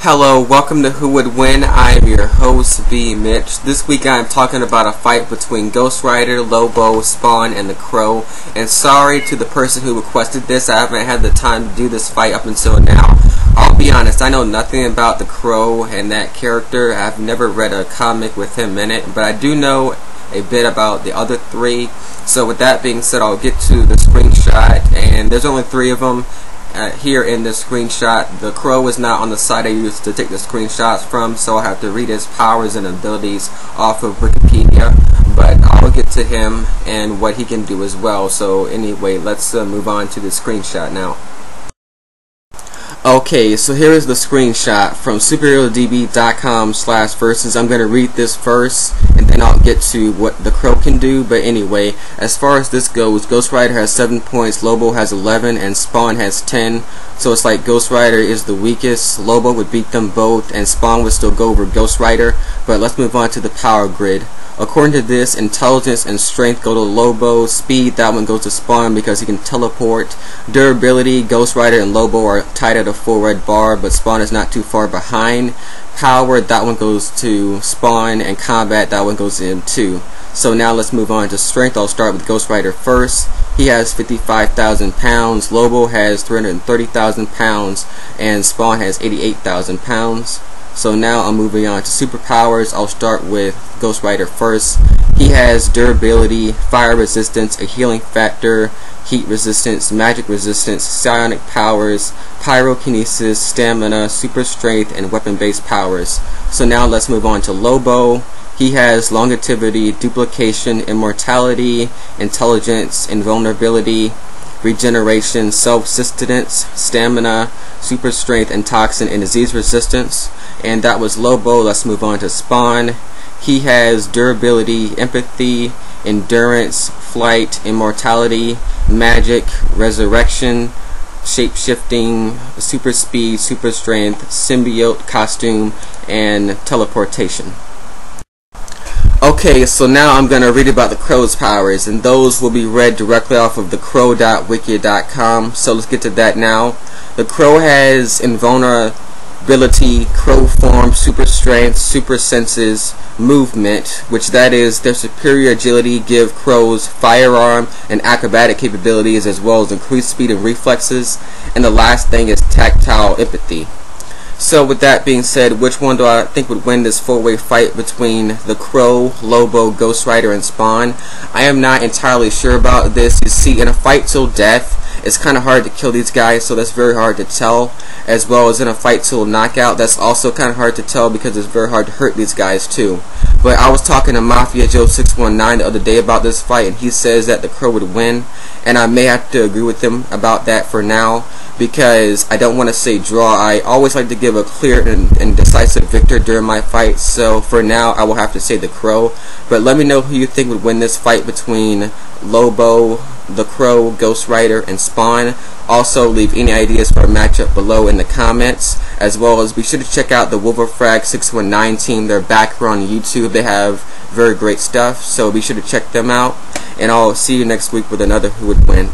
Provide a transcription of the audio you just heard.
Hello, welcome to Who Would Win. I am your host, V. Mitch. This week I am talking about a fight between Ghost Rider, Lobo, Spawn, and the Crow. And sorry to the person who requested this, I haven't had the time to do this fight up until now. I'll be honest, I know nothing about the Crow and that character. I've never read a comic with him in it, but I do know a bit about the other three. So with that being said, I'll get to the screenshot, and there's only three of them. Here in this screenshot, the Crow is not on the site I used to take the screenshots from, so I'll have to read his powers and abilities off of Wikipedia, but I'll get to him and what he can do as well. So anyway, let's move on to the screenshot now. Okay, so here is the screenshot from superherodb.com/versus. I'm going to read this first, and then I'll get to what the Crow can do. But anyway, as far as this goes, Ghost Rider has 7 points, Lobo has 11, and Spawn has 10. So it's like Ghost Rider is the weakest. Lobo would beat them both, and Spawn would still go over Ghost Rider. But let's move on to the power grid. According to this, intelligence and strength go to Lobo. Speed, that one goes to Spawn because he can teleport. Durability, Ghost Rider and Lobo are tied at a full red bar, but Spawn is not too far behind. Power, that one goes to Spawn, and combat, that one goes in too. So now let's move on to strength. I'll start with Ghost Rider first. He has 55,000 pounds. Lobo has 330,000 pounds, and Spawn has 88,000 pounds. So now I'm moving on to superpowers. I'll start with Ghost Rider first. He has durability, fire resistance, a healing factor, heat resistance, magic resistance, psionic powers, pyrokinesis, stamina, super strength, and weapon-based powers. So now let's move on to Lobo. He has longevity, duplication, immortality, intelligence, invulnerability, regeneration, self-sustenance, stamina, super strength, and toxin and disease resistance. And that was Lobo. Let's move on to Spawn. He has durability, empathy, endurance, flight, immortality, magic, resurrection, shape-shifting, super speed, super strength, symbiote costume, and teleportation. Okay, so now I'm going to read about the Crow's powers, and those will be read directly off of thecrow.wiki.com. So let's get to that now. The Crow has invulnerability, Crow form, super strength, super senses, movement, which that is their superior agility give Crows firearm and acrobatic capabilities, as well as increased speed and reflexes. And the last thing is tactile empathy. So with that being said, which one do I think would win this four-way fight between the Crow, Lobo, Ghost Rider, and Spawn? I am not entirely sure about this. You see, in a fight till death, it's kind of hard to kill these guys, so that's very hard to tell. As well as in a fight till knockout, that's also kind of hard to tell because it's very hard to hurt these guys too. But I was talking to Mafia Joe 619 the other day about this fight, and he says that the Crow would win, and I may have to agree with him about that for now, because I don't want to say draw. I always like to give a clear and decisive victor during my fights, so for now I will have to say the Crow. But let me know who you think would win this fight between Lobo, the Crow, Ghost Rider, and Spawn. Also leave any ideas for a matchup below in the comments, as well as be sure to check out the Wolverfrag 619 team. They're back here on YouTube. They have very great stuff, so be sure to check them out, and I'll see you next week with another Who Would Win.